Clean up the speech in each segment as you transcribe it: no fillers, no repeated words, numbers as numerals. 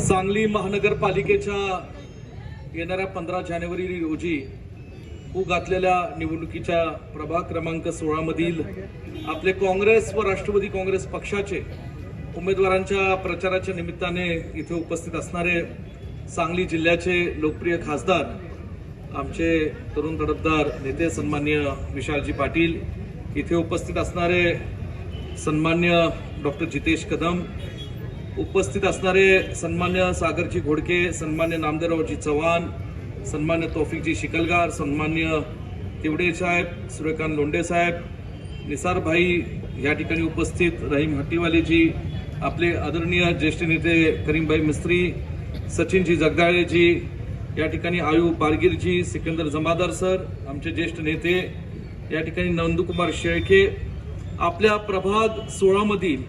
सांगली महानगरपालिकेच्या येणाऱ्या 15 जानेवारी रोजी होऊ घातलेल्या निवडणुकीच्या प्रभाग क्रमांक 16 मधील आपले काँग्रेस व राष्ट्रवादी काँग्रेस पक्षाचे उमेदवारांच्या प्रचाराच्या निमित्ताने इथे उपस्थित असणारे सांगली जिल्ह्याचे लोकप्रिय खासदार आमचे तरुण तडफदार नेते सन्माननीय विशालजी पाटील, इथे उपस्थित असणारे सन्माननीय डॉक्टर जितेश कदम, उपस्थित असणारे सन्मान्य सागरजी घोडके, सन्मान्य नामदेवरावजी चव्हाण, सन्मान्य तौफिकजी शिकलगार, सन्मान्य तिवडे साहेब, सूर्यकांत लोंढे साहेब, निसार भाई या ठिकाणी उपस्थित, रहीम हट्टीवालेजी, आपले आदरणीय ज्येष्ठ नेते करीमभाई मिस्त्री, सचिनजी जगदाळेजी, या ठिकाणी आयुब बारगीरजी, सिकंदर जमादार सर, आमचे ज्येष्ठ नेते, या ठिकाणी नंदकुमार शेळके, आपल्या प्रभाग 16 मधील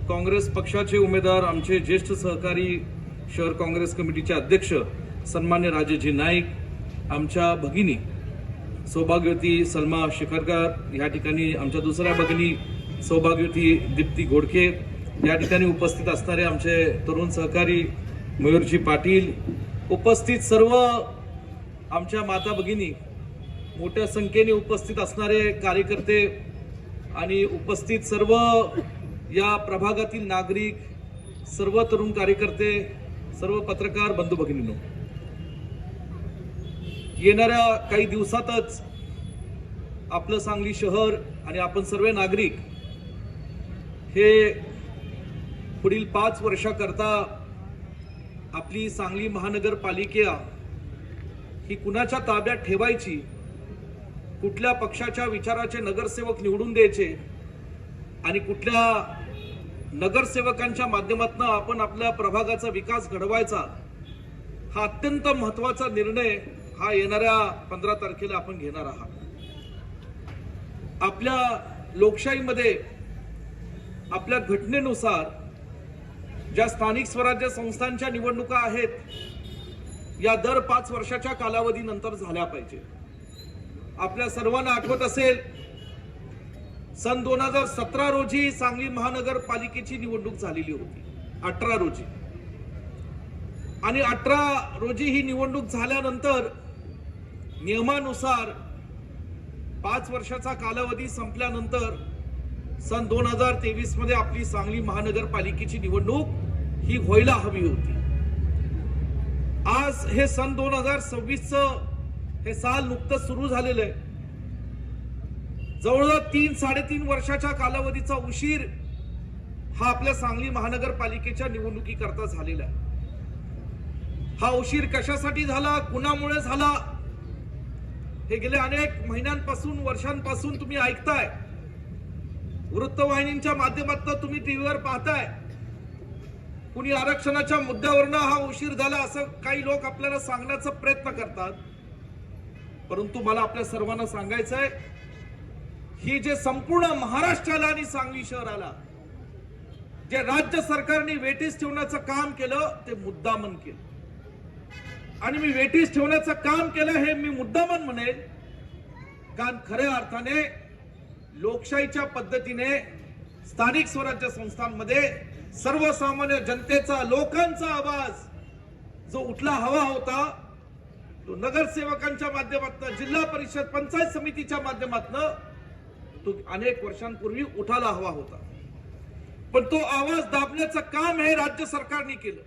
काँग्रेस पक्षाचे उमेदवार आमचे ज्येष्ठ सहकारी शहर काँग्रेस कमिटीचे अध्यक्ष सन्मान्य राजेजी नाईक, आमच्या भगिनी सौभाग्यवती सलमा शिखरकर, या ठिकाणी आमच्या दुसऱ्या भगिनी सौभाग्यवती दीप्ती घोडके, या ठिकाणी उपस्थित असणारे आमचे तरुण सहकारी मयूरजी पाटील, उपस्थित सर्व आमच्या माता भगिनी, मोठ्या संख्येने उपस्थित असणारे कार्यकर्ते आणि उपस्थित सर्व या प्रभागातील नागरिक, सर्व तरुण कार्यकर्ते, सर्व पत्रकार बंधू भगिनींनो, येणाऱ्या काही दिवसातच आपलं सांगली शहर आणि आपण सर्व नागरिक हे पुढील 5 वर्षाकरता आपली सांगली महानगरपालिका ही कुणाच्या ताब्यात ठेवायची, कुठल्या पक्षाच्या विचाराचे नगरसेवक निवडून द्यायचे आणि कुठल्या नगरसेवकांच्या माध्यमातून आपण आपल्या प्रभागाचा विकास घडवायचा, हा अत्यंत महत्त्वाचा निर्णय हा येणाऱ्या 15 तारखेला आपण घेणार आहात. आपल्या लोकशाहीमध्ये आपल्या घटनेनुसार ज्या स्थानिक स्वराज्य संस्थांच्या निवडणुका आहेत, या दर 5 वर्षाच्या कालावधीनंतर झाल्या पाहिजे. आपल्या सर्वांना आठवत असेल, सन 2017 रोजी सांगली महानगरपालिकेची निवडणूक झालेली होती, 18 रोजी, आणि 18 रोजी ही निवडणूक झाल्यानंतर नियमानुसार 5 वर्षाचा कालावधी संपल्यानंतर सन 2023 मध्ये आपली सांगली महानगरपालिकेची निवडणूक ही व्हायला हवी होती. आज हे सन 2026चं हे साल नुकतंच सुरू झालेलं आहे. जवळजवळ 3-3.5 वर्षाच्या कालावधीचा उशीर हा आपल्या सांगली महानगरपालिकेच्या निवडणुकीकरता झालेला आहे. हा उशीर कशासाठी झाला, कुणामुळे झाला, हे गेल्या अनेक महिन्यांपासून, वर्षांपासून तुम्ही ऐकताय, वृत्तवाहिनींच्या माध्यमातून तुम्ही टीव्हीवर पाहताय. कुणी आरक्षणाच्या मुद्द्यावरनं हा उशीर झाला असं काही लोक आपल्याला सांगण्याचा प्रयत्न करतात, परंतु मला आपल्या सर्वांना सांगायचं आहे, ही जे संपूर्ण महाराष्ट्राला आणि सांगली शहराला जे राज्य सरकारने वेटीस ठेवण्याचं काम केलं, ते मुद्दामन केलं. आणि मी वेटीस ठेवण्याचं काम केलं हे मी मुद्दामन म्हणेल, कारण खऱ्या अर्थाने लोकशाहीच्या पद्धतीने स्थानिक स्वराज्य संस्थांमध्ये सर्वसामान्य जनतेचा, लोकांचा आवाज जो उठला हवा होता, तो नगरसेवकांच्या माध्यमातून, जिल्हा परिषद, पंचायत समितीच्या माध्यमातून तो अनेक वर्षांपूर्वी उठायला हवा होता. पण तो आवाज दाबण्याचं काम हे राज्य सरकारने केलं.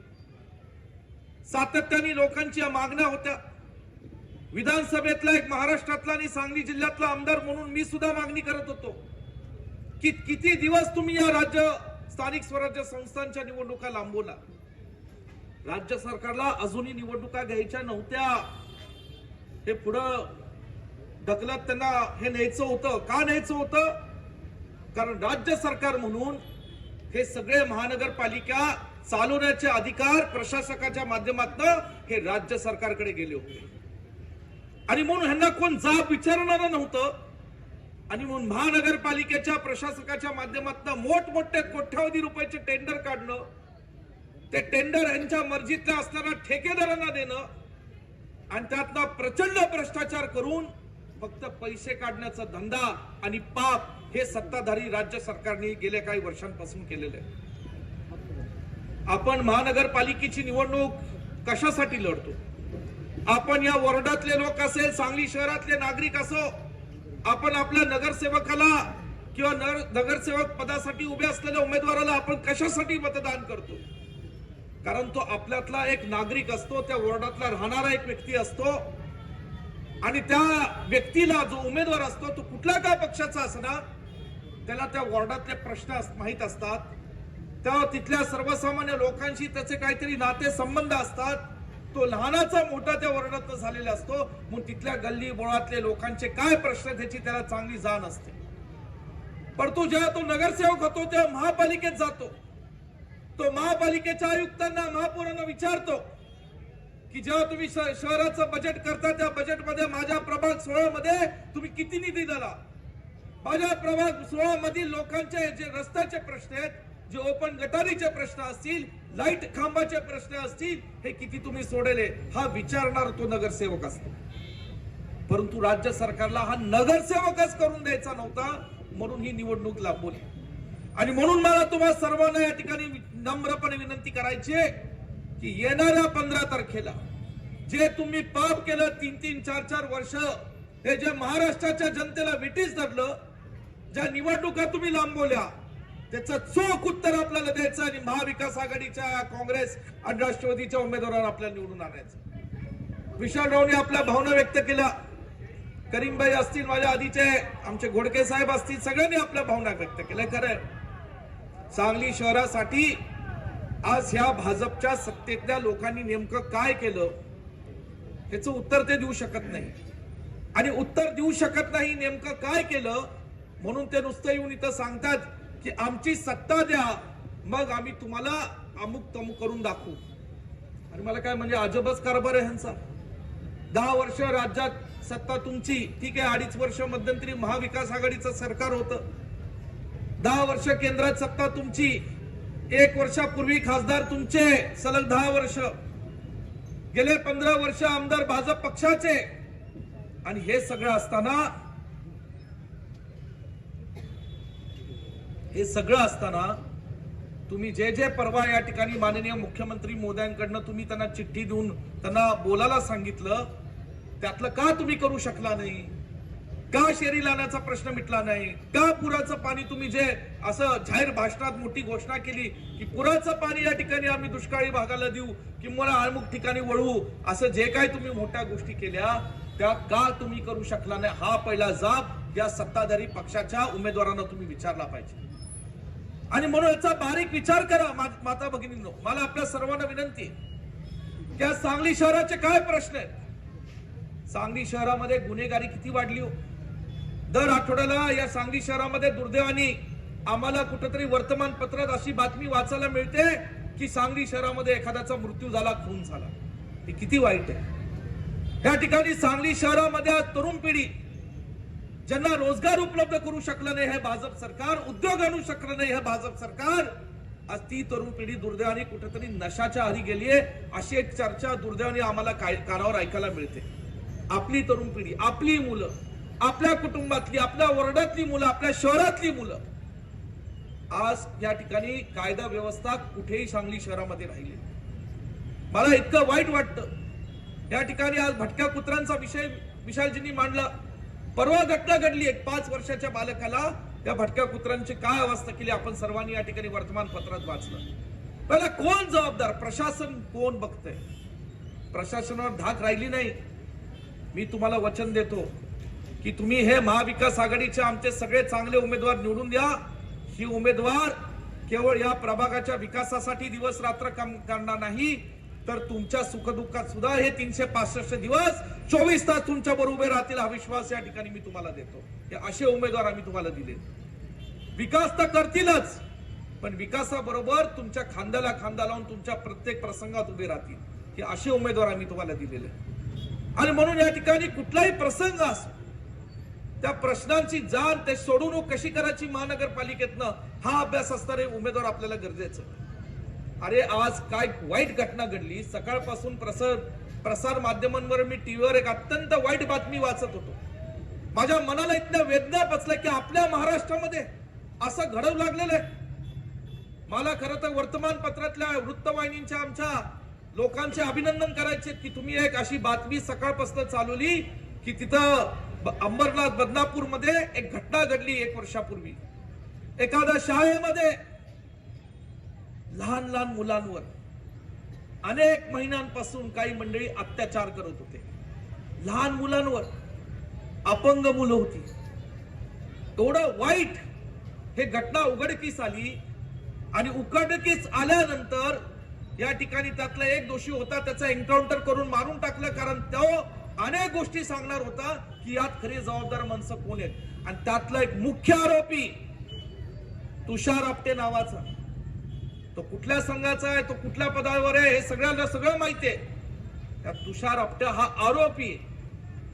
सातत्याने लोकांच्या मागण्या होत्या. विधानसभेतला एक महाराष्ट्रातला आणि सांगली जिल्ह्यातला आमदार म्हणून मी सुद्धा मागणी करत होतो की किती दिवस तुम्ही या राज्य स्थानिक स्वराज्य संस्थांच्या निवडणुका लांबवला. राज्य सरकारला अजूनही निवडणुका घ्यायच्या नव्हत्या. हे पुढं ढकलत त्यांना हे न्यायचं होतं. का न्यायचं होतं? कारण राज्य सरकार म्हणून हे सगळे महानगरपालिका चालवण्याचे अधिकार प्रशासकाच्या माध्यमातून हे राज्य सरकारकडे गेले होते, आणि म्हणून ह्यांना कोण जाब विचारणार नव्हतं. आणि म्हणून महानगरपालिकेच्या प्रशासकाच्या माध्यमातून मोठमोठे कोट्यावधी रुपयाचे टेंडर काढणं, ते टेंडर यांच्या मर्जीतल्या असणाऱ्या ठेकेदारांना देणं, आणि त्यातला प्रचंड भ्रष्टाचार करून फक्त पैसे काढण्याचा धंदा आणि पाप हे सत्ताधारी राज्य सरकारने गेल्या काही वर्षांपासून केलेले आहे. आपण महानगरपालिकेची निवडणूक कशासाठी लढतो? आपण या वॉर्डातले लोक असेल, सांगली शहरातले नागरिक असो, आपण आपल्या नगरसेवकाला किंवा नगरसेवक पदासाठी उभे असलेल्या उमेदवाराला आपण कशासाठी मतदान करतो? कारण तो आपल्यातला एक नागरिक असतो, त्या वॉर्डातला राहणारा एक व्यक्ती असतो आणि त्या व्यक्तीला जो उमेदवार असतो तो कुठल्या का पक्षाचा असणार, त्याला त्या वॉर्डातले प्रश्न माहित असतात, त्या तिथल्या सर्वसामान्य लोकांशी त्याचे काहीतरी नाते संबंध असतात. तो लहानाचा मोठा त्या वॉर्डात झालेला असतो, म्हणून तिथल्या गल्ली बोळातले लोकांचे काय प्रश्न त्याची त्याला चांगली जाण असते. परंतु जेव्हा तो नगरसेवक होतो तेव्हा महापालिकेत जातो, तो महापालिकेच्या आयुक्तांना महापौरांना विचारतो की जेव्हा तुम्ही शहराचं बजेट करता त्या बजेटमध्ये माझ्या प्रभाग 16 मध्ये तुम्ही किती निधी दिला, माझ्या प्रभाग 16 मधील लोकांचे जे रस्त्याचे प्रश्न आहेत, जे ओपन गटारीचे प्रश्न असतील, लाईट खांबाचे प्रश्न असतील, हे किती तुम्ही सोडले, हा विचारणार तो नगरसेवक असतो. परंतु राज्य सरकारला हा नगरसेवकच करून द्यायचा नव्हता, म्हणून ही निवडणूक लांबवली. आणि म्हणून मला तुम्हा सर्वांना या ठिकाणी नम्रपणे विनंती करायची की येणाऱ्या 15 तारखेला जे तुम्ही पाप केलं 3-3, 4-4 वर्ष, हे जे महाराष्ट्राच्या जनतेला विटीस धरलं, ज्या निवडणुका तुम्ही लांबवल्या, त्याचं चोख उत्तर आपल्याला द्यायचं आणि महाविकास आघाडीच्या, काँग्रेस आणि राष्ट्रवादीच्या उमेदवारांना आपल्याला निवडून आणायचं. विशालरावने आपल्या भावना व्यक्त केल्या, करीमभाई असतील, माझ्या आधीचे आमचे घोडके साहेब असतील, सगळ्यांनी आपल्या भावना व्यक्त केल्या. खरं सांगली शहरासाठी आज ह्या भाजपच्या सत्तेतल्या लोकांनी नेमकं काय केलं याचं उत्तर ते देऊ शकत नाही. आणि उत्तर देऊ शकत नाही नेमकं काय केलं, म्हणून ते नुसतं येऊन इथं सांगतात की आमची सत्ता द्या, मग आम्ही तुम्हाला अमुक तमुक करून दाखवू. आणि मला काय म्हणजे अजबच कारभार आहे ह्यांचा. 10 वर्ष राज्यात सत्ता तुमची, ठीक आहे, 2.5 वर्ष मध्यंतरी महाविकास आघाडीचं सरकार होतं. 10 वर्ष केंद्रात सत्ता तुमची, 1 वर्षापूर्वी खासदार तुमचे, सलग 10 वर्ष, गेले 15 वर्ष आमदार भाजप पक्षाचे. आणि हे सगळं असताना तुम्ही जे परवा या ठिकाणी माननीय मुख्यमंत्री मोदयांकडनं तुम्ही त्यांना चिठ्ठी देऊन त्यांना बोलायला सांगितलं, त्यातलं का तुम्ही करू शकला नाही? का शेरी लावण्याचा प्रश्न मिटला नाही? का पुराचं पाणी तुम्ही जे असं जाहीर भाषणात मोठी घोषणा केली की पुराचं पाणी या ठिकाणी आम्ही दुष्काळी भागाला देऊ किंवा अमुक ठिकाणी वळवू, असं जे काय तुम्ही मोठ्या गोष्टी केल्या त्या का तुम्ही करू शकला नाही? हा पहिला जाब या सत्ताधारी पक्षाच्या उमेदवारांना तुम्ही विचारला पाहिजे. आणि म्हणून याचा बारीक विचार करा माता भगिनींनो. मला आपल्या सर्वांना विनंती आहे की सांगली शहराचे काय प्रश्न आहेत. सांगली शहरामध्ये गुन्हेगारी किती वाढली हो. दर आठवड्याला या सांगली शहरामध्ये दुर्दैवाने आम्हाला कुठेतरी वर्तमानपत्रात अशी बातमी वाचायला मिळते की सांगली शहरामध्ये एखाद्याचा मृत्यू झाला, खून झाला. हे किती वाईट आहे. या ठिकाणी सांगली शहरामध्ये आज तरुण पिढी ज्यांना रोजगार उपलब्ध करू शकलं नाही हे भाजप सरकार, उद्योग आणू शकलं नाही हे भाजप सरकार, आज ती तरुण पिढी दुर्दैवाने कुठेतरी नशाच्या आहारी गेलीये, अशी एक चर्चा दुर्दैवाने आम्हाला कानावर ऐकायला मिळते. आपली तरुण पिढी, आपली मुलं, आपल्या कुटुंबातली, आपल्या वॉर्डातली मुलं, आपल्या शहरातली मुलं आज या ठिकाणी कायदा व्यवस्था कुठेही सांगली शहरामध्ये राहिली. मला इतकं वाईट वाटतं. या ठिकाणी आज भटक्या कुत्र्यांचा विषय विशालजींनी मांडला. परवा घटना घडली, एक 5 वर्षाच्या बालकाला या भटक्या कुत्र्यांची काय अवस्था केली आपण सर्वांनी या ठिकाणी वर्तमानपत्रात वाचलं. पहिला कोण जबाबदार? प्रशासन कोण बघतंय? प्रशासनावर धाक राहिली नाही. मी तुम्हाला वचन देतो की तुम्ही हे महाविकास आघाडीचे आमचे सगळे चांगले उमेदवार निवडून द्या. ही उमेदवार केवळ या प्रभागाच्या विकासासाठी दिवस रात्र काम करणार नाही, तर तुमच्या सुखदुःखात सुद्धा हे 365 दिवस 24 तास तुमच्या बरोबर उभे राहतील, हा विश्वास या ठिकाणी मी तुम्हाला देतो. हे असे उमेदवार आम्ही तुम्हाला दिले. विकास तर करतीलच, पण विकासाबरोबर तुमच्या खांद्याला खांदा लावून तुमच्या प्रत्येक प्रसंगात उभे राहतील. हे असे उमेदवार आम्ही तुम्हाला दिलेले. आणि म्हणून या ठिकाणी कुठलाही प्रसंग असो, त्या प्रश्नांची जाण ते सोडवणूक कशी करायची महानगरपालिकेतनं, हा अभ्यास असणारे उमेदवार आपल्याला गरजेचं आहे. अरे आज काय वाईट घटना घडली. सकाळपासून प्रसार माध्यमांवर मी टीव्हीवर एक अत्यंत वाईट बातमी वाचत होतो. माझ्या मनाला इतक्या वेदना पचल्या की आपल्या महाराष्ट्रामध्ये असं घडवू लागलेलं आहे. मला खरं तर वर्तमानपत्रातल्या वृत्तवाहिनींच्या आमच्या लोकांचे अभिनंदन करायचे की तुम्ही एक अशी बातमी सकाळपासून चालवली की तिथं अंबरनाथ बदनापूर मध्ये एक घटना घडली 1 वर्षापूर्वी. एखाद्या शाळेमध्ये लहान लहान मुलांवर अनेक महिन्यांपासून काही मंडळी अत्याचार करत होते. लहान मुलांवर, अपंग मुलं होती. एवढं वाईट हे घटना उघडकीस आली आणि उघडकीस आल्यानंतर या ठिकाणी त्यातला एक दोषी होता, त्याचा एन्काउंटर करून मारून टाकलं. कारण तो अनेक गोष्टी सांगणार होता की यात खरी जबाबदार माणसं कोण आहेत. आणि त्यातला एक मुख्य आरोपी तुषार आपटे नावाचा, तो कुठल्या संघाचा आहे, तो कुठल्या पदावर आहे हे सगळ्यांना सगळं माहिती आहे. त्या तुषार आपटे हा आरोपी,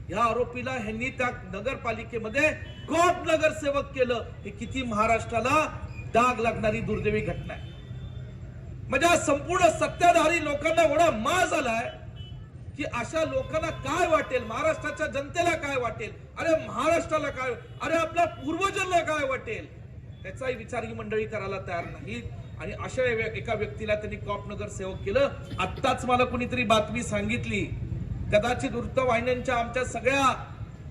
या आरोपीला ह्यांनी त्या नगरपालिकेमध्ये कॉप नगरसेवक केलं. हे किती महाराष्ट्राला डाग लागणारी दुर्दैवी घटना आहे. म्हणजे संपूर्ण सत्ताधारी लोकांना एवढा माज आलाय की अशा लोकांना काय वाटेल, महाराष्ट्राच्या जनतेला काय वाटेल, अरे महाराष्ट्राला काय, अरे आपल्या पूर्वजांना काय वाटेल, त्याचाही विचार ही मंडळी करायला तयार नाही. आणि अशा एका व्यक्तीला त्यांनी कॉप नगर सेवक केलं. आत्ताच मला कुणीतरी बातमी सांगितली, कदाचित वृत्तवाहिन्यांच्या आमच्या सगळ्या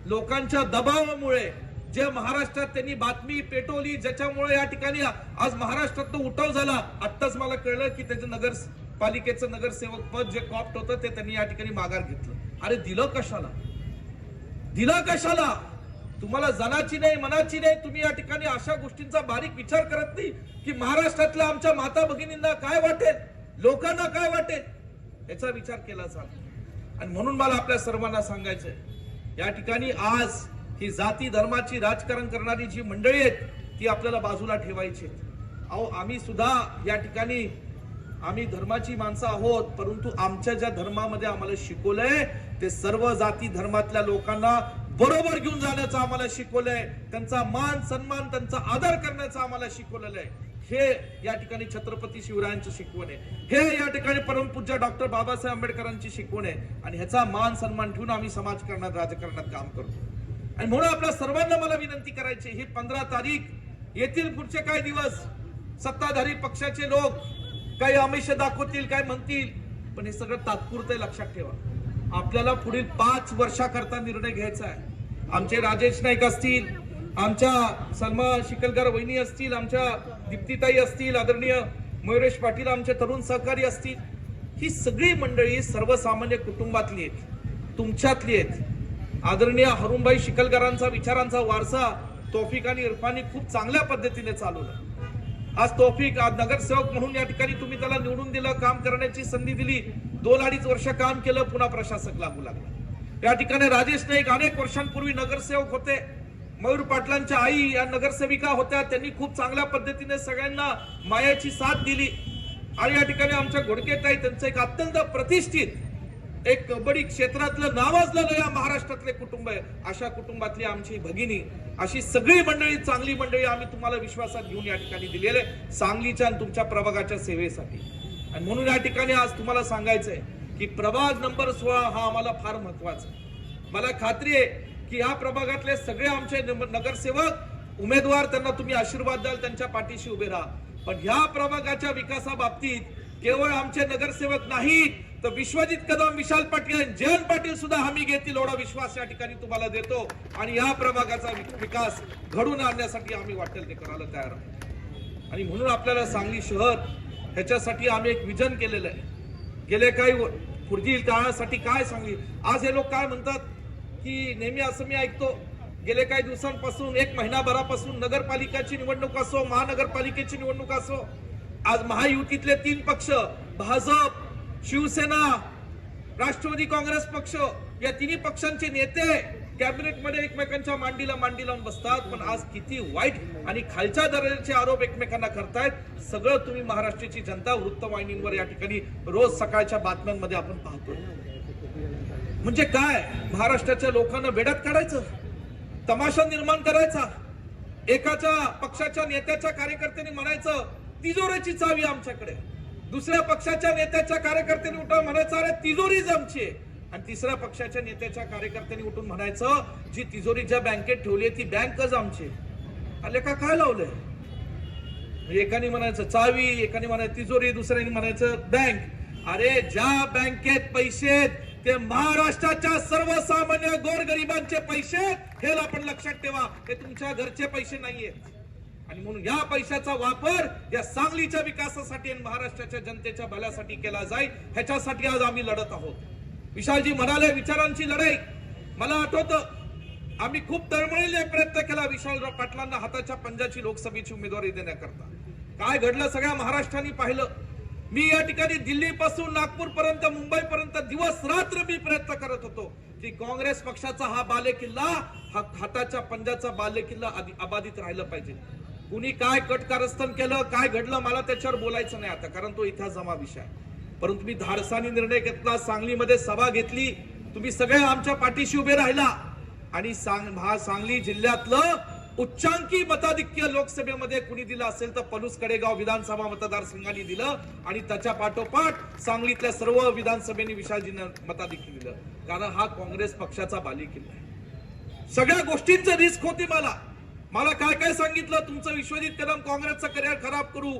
लोकांच्या दबावामुळे जे महाराष्ट्रात त्यांनी बातमी पेटवली, ज्याच्यामुळे या ठिकाणी आज महाराष्ट्रात उठाव झाला. आत्ताच मला कळलं की त्याचं नगरपालिकेचं नगरसेवक पद जे कॉप्ट होतं ते त्यांनी या ठिकाणी माघार घेतलं. अरे दिलं कशाला, दिलं कशाला? तुम्हाला जनाची नाही मनाची नाही. तुम्ही या ठिकाणी अशा गोष्टींचा बारीक विचार करत नाही की महाराष्ट्रातल्या आमच्या माता भगिनींना काय वाटेल, लोकांना काय वाटेल, याचा विचार केला जातो. आणि म्हणून मला आपल्या सर्वांना सांगायचंय, या ठिकाणी आज ही जाती धर्माची राजकारण करणारी जी मंडळी आहेत ती आपल्याला बाजूला ठेवायची. अहो आम्ही सुद्धा या ठिकाणी आम्ही धर्माची माणसं आहोत, परंतु आमच्या ज्या धर्मामध्ये आम्हाला शिकवलंय ते सर्व जाती धर्मातल्या लोकांना बरोबर घेऊन जाण्याचं आम्हाला शिकवलंय. त्यांचा मान सन्मान, त्यांचा आदर करण्याचं आम्हाला शिकवलेलं आहे. हे या ठिकाणी छत्रपती शिवरायांचं शिकवण आहे. हे या ठिकाणी परमपूज्य डॉक्टर बाबासाहेब आंबेडकरांची शिकवण आहे. आणि ह्याचा मान सन्मान ठेवून आम्ही समाजकारणात राजकारणात काम करतो. आणि म्हणून आपल्या सर्वांना मला विनंती करायची, ही 15 तारीख येतील पुढचे काही दिवस सत्ताधारी पक्षाचे लोक काही आमिष दाखवतील, काय म्हणतील, पण हे सगळं तात्पुरतं लक्षात ठेवा. आपल्याला पुढील 5 वर्षाकरता निर्णय घ्यायचा आहे. आमचे राजेश नाईक असतील, आमच्या सलमा शिकलकर वहिनी असतील, आमच्या दीप्तीताई असतील, आदरणीय मयुरेश पाटील आमचे तरुण सहकारी असतील, ही सगळी मंडळी सर्वसामान्य कुटुंबातली आहेत, तुमच्यातली आहेत. आदरणीय हरुणभाई शिकलकरांचा विचारांचा वारसा तौफिक आणि इरफानी खूप चांगल्या पद्धतीने चालवला. आज तौफिक आज नगरसेवक म्हणून या ठिकाणी तुम्ही त्याला निवडून दिलं, काम करण्याची संधी दिली, 2-2.5 वर्ष काम केलं, पुन्हा प्रशासक लागू लागला. या ठिकाणी राजेश नाईक अनेक वर्षांपूर्वी नगरसेवक होते. मयूर पाटलांच्या आई या नगरसेविका होत्या. त्यांनी खूप चांगल्या पद्धतीने सगळ्यांना मायाची साथ दिली. आणि या ठिकाणी आमच्या घोडकेताई, त्यांचं एक अत्यंत प्रतिष्ठित एक कबड्डी क्षेत्रातलं नावाजलेलं या महाराष्ट्रातले कुटुंब आहे. अशा कुटुंबातली आमची भगिनी, अशी सगळी मंडळी, चांगली मंडळी आम्ही तुम्हाला विश्वासात घेऊन या ठिकाणी दिलेले सांगलीच्या आणि तुमच्या प्रभागाच्या सेवेसाठी. आणि म्हणून या ठिकाणी आज तुम्हाला सांगायचंय की प्रभाग नंबर 16 हा आम्हाला फार महत्वाचा आहे. मला खात्री आहे की या प्रभागातले सगळे आमचे नगरसेवक उमेदवार, त्यांना तुम्ही आशीर्वाद द्याल, त्यांच्या पाठीशी उभे राहा. पण ह्या प्रभागाच्या विकासाबाबतीत केवळ आमचे नगरसेवक नाहीत, तर विश्वजित कदम, विशाल पाटील, जयंत पाटील सुद्धा हमी घेतील एवढा विश्वास या ठिकाणी तुम्हाला देतो. आणि या प्रभागाचा विकास घडून आणण्यासाठी आम्ही वाटेल ते करायला तयार आहोत. आणि म्हणून आपल्याला सांगली शहर ह्याच्यासाठी आम्ही एक विजन केलेलं आहे. गेले काही पुढील काळासाठी काय सांगली. आज हे लोक काय म्हणतात की नेहमी असं मी ऐकतो, गेले काही दिवसांपासून 1 महिनाभरापासून नगरपालिकेची निवडणूक असो, महानगरपालिकेची निवडणूक असो, आज महायुतीतले 3 पक्ष भाजप, शिवसेना, राष्ट्रवादी काँग्रेस पक्ष, या तिन्ही पक्षांचे नेते कॅबिनेटमध्ये एकमेकांच्या मांडीला मांडी लावून बसतात. पण आज किती वाईट आणि खालच्या दर्जाचे आरोप एकमेकांना करतायत, सगळं तुम्ही महाराष्ट्राची जनता वृत्तवाहिनींवर या ठिकाणी रोज सकाळच्या बातम्यांमध्ये आपण पाहतो. म्हणजे काय, महाराष्ट्राच्या लोकांना वेड्यात काढायचं, तमाशा निर्माण करायचा. एकाच्या पक्षाच्या नेत्याच्या कार्यकर्त्यांनी म्हणायचं तिजोरीची चावी आमच्याकडे, दुसऱ्या पक्षाच्या नेत्याच्या कार्यकर्त्यांनी उठून म्हणायचं अरे तिजोरीच आमची, आणि तिसऱ्या पक्षाच्या नेत्याच्या कार्यकर्त्यांनी उठून म्हणायचं जी तिजोरी ज्या बँकेत ठेवली ती बँकच आमची. आले का काय लावलंय? एकाने म्हणायचं चावी, एकाने म्हणायचं तिजोरी, दुसऱ्याने म्हणायचं बँक. अरे ज्या बँकेत पैसे आहेत ते महाराष्ट्राच्या सर्वसामान्य गोरगरिबांचे पैसे, हे आपण लक्षात ठेवा. हे तुमच्या घरचे पैसे नाहीयेत. आणि म्हणून या पैशाचा वापर या सांगलीच्या विकासासाठी आणि महाराष्ट्राच्या जनतेच्या भल्यासाठी केला जाईल. ह्याच्यासाठी आज आम्ही लढत आहोत. विशालजी म्हणाले विचारांची लढाई. मला आठवतं आम्ही खूप तळमळीने प्रयत्न केला विशालराव पाटलांना हाताच्या पंजाची लोकसभेची उमेदवारी देण्याकरता. काय घडलं सगळ्या महाराष्ट्राने पाहिलं. मी या ठिकाणी दिल्ली पासून नागपूर पर्यंत, मुंबई पर्यंत दिवस रात्र मी प्रयत्न करत होतो की काँग्रेस पक्षाचा हा बालेकिल्ला, हा हाताच्या पंजाचा बालेकिल्ला अबाधित राहिला पाहिजे. कुणी काय कटकारस्थान केलं, काय घडलं, मला त्याच्यावर बोलायचं नाही आता, कारण तो इतिहास जमा विषय आहे. परंतु मी धाडसानी निर्णय घेतला. सांगलीमध्ये सभा घेतली. तुम्ही सगळे आमच्या पाठीशी उभे राहिला आणि सांगली जिल्ह्यातलं उच्चांकी मताधिक्य लोकसभेमध्ये कुणी दिलं असेल तर पलूस कडेगाव विधानसभा मतदारसंघाने दिलं आणि त्याच्या पाठोपाठ सांगलीतल्या सर्व विधानसभेने विशालजींना मताधिक्य दिलं. कारण हा काँग्रेस पक्षाचा बालेकिल्ला आहे. सगळ्या गोष्टींचं रिस्क होती. मला काय काय सांगितलं, तुमचं विश्वजित कदम काँग्रेसचं करिअर खराब करू,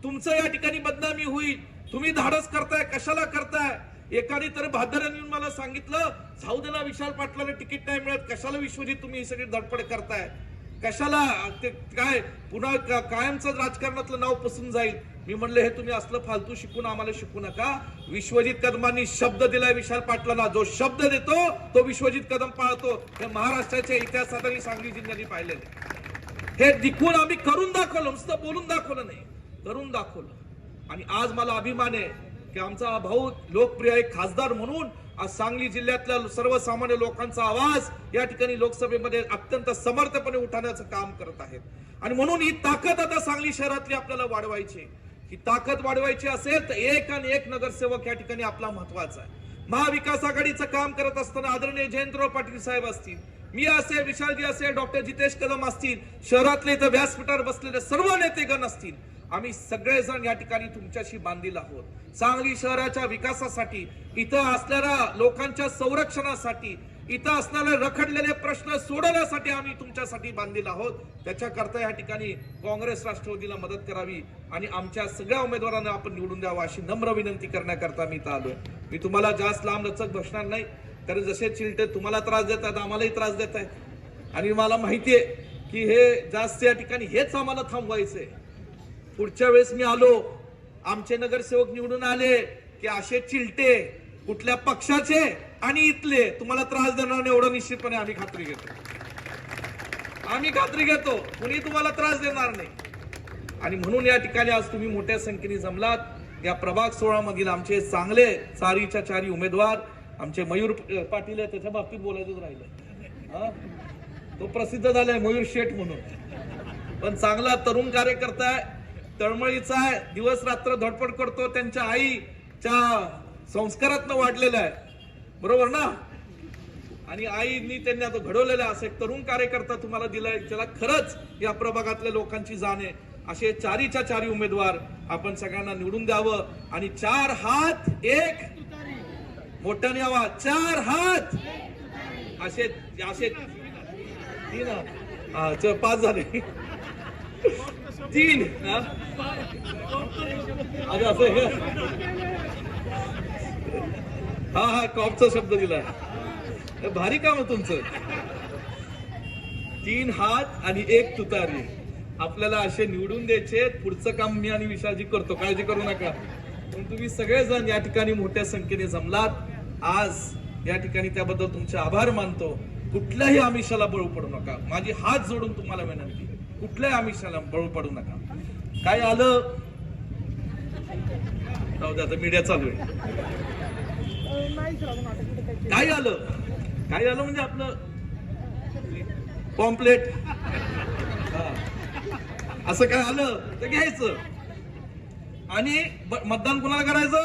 तुमचं या ठिकाणी बदनामी होईल, तुम्ही धाडस करताय, कशाला करताय. एकाने तर भादराने येऊन मला सांगितलं, जाऊ दे ना विशाल पाटलाला तिकीट नाही मिळत, कशाला विश्वजित तुम्ही ही सगळी धडपड करताय, कशाला ते काय पुन्हा कायमचं राजकारणातलं नाव पसून जाईल. मी म्हणलं हे तुम्ही असलं फालतू शिकून आम्हाला शिकू नका. विश्वजित कदमांनी शब्द दिलाय विशाल पाटलांना. जो शब्द देतो तो विश्वजित कदम पाळतो. हे महाराष्ट्राच्या इतिहासात आणि सांगली जिल्ह्याने पाहिलेले. हे दिखून आम्ही करून दाखवलं, नुसतं बोलून दाखवलं नाही, करून दाखवलं. आणि आज मला अभिमान आहे की आमचा भाऊ लोकप्रिय एक खासदार म्हणून आज सांगली जिल्ह्यातल्या सर्वसामान्य लोकांचा आवाज या ठिकाणी लोकसभेमध्ये अत्यंत समर्थपणे उठवण्याचं काम करत आहेत. आणि म्हणून ही ताकद आता सांगली शहरातली आपल्याला वाढवायची. ही ताकद वाढवायची असेल तर एक आणि एक नगरसेवक या ठिकाणी आपला महत्वाचा आहे. महाविकास आघाडीचं काम करत असताना आदरणीय जयंतराव पाटील साहेब असतील, मी असेल, विशालजी असेल, डॉक्टर जितेश कदम असतील, शहरातले इथं व्यासपीठावर बसलेले सर्व नेतेगण असतील, आम्ही सगळेजण या ठिकाणी तुमच्याशी बांधील आहोत. सांगली शहराच्या विकासासाठी, इथं असणाऱ्या लोकांच्या संरक्षणासाठी, इथं असणारे रखडलेले प्रश्न सोडवण्यासाठी आम्ही तुमच्यासाठी बांधील आहोत. त्याच्याकरता या ठिकाणी काँग्रेस राष्ट्रवादीला मदत करावी आणि आमच्या सगळ्या उमेदवारांना आपण निवडून द्यावं अशी नम्र विनंती करण्याकरता मी इथं आलोय. मी तुम्हाला जास्त लांब लचक बसणार नाही, कारण जसे चिलटे तुम्हाला त्रास देत आहेत आम्हालाही त्रास देत आहेत. आणि मला माहितीये की हे जास्त या ठिकाणी हेच आम्हाला थांबवायचंय. पुढच्या वेळेस मी आलो, आमचे नगरसेवक निवडून आले की असे चिलटे कुठल्या पक्षाचे आणि इथले तुम्हाला त्रास देणार नाही, एवढं निश्चितपणे आम्ही खात्री घेतो. आम्ही खात्री घेतो कुणी तुम्हाला त्रास देणार नाही. आणि म्हणून या ठिकाणी आज तुम्ही मोठ्या संख्येने जमलात. या प्रभाग 16 मधील आमचे चांगले चारीच्या चारी उमेदवार, आमचे मयूर पाटील आहे, त्याच्या बाबतीत बोलायचंच राहिलं. तो प्रसिद्ध झालाय मयूर शेठ म्हणून, पण चांगला तरुण कार्यकर्ता आहे, तळमळीचा आहे, दिवस रात्र धडपड करतो, त्यांच्या आईच्या संस्कारातनं वाढलेला आहे, बरोबर ना. आणि आईनी त्यांनी आता घडवलेला असं एक तरुण कार्यकर्ता तुम्हाला दिलाय, ज्याला खरंच या प्रभागातल्या लोकांची जाण आहे. असे चारीच्या चारी उमेदवार आपण सगळ्यांना निवडून द्यावं. आणि 4 हात एक मोठ्याने आवाज, 4 हात असे असे 3 5 झाले 3 असं हा कॉपचा शब्द दिला. भारी काम आहे तुमचं. 3 हात आणि 1 तुतारी आपल्याला असे निवडून द्यायचे. पुढचं काम मी आणि विशालजी करतो, काळजी करू नका. पण तुम्ही सगळेजण या ठिकाणी मोठ्या संख्येने जमलात आज, या ठिकाणी त्याबद्दल तुमचे आभार मानतो. कुठल्याही आमिषाला बळी पडू नका. माझी हात जोडून तुम्हाला विनंती, कुठल्याही आमिषाला बळी पडू नका. काय आलं जाऊ दे, आता मीडिया चालू आहे. काय आलं म्हणजे आपलं पॉम्पलेट असं काय आलं तर घ्यायचं आणि मतदान कुणाला करायचं,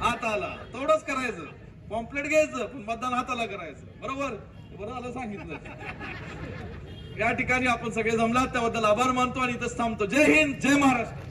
हात आला तेवढंच करायचं. पॉम्पलेट घ्यायचं पण मतदान हाताला करायचं. बरोबर बरं आलं सांगितलं. या ठिकाणी आपण सगळे जमलात त्याबद्दल आभार मानतो आणि इथंच थांबतो. जय हिंद, जय महाराष्ट्र.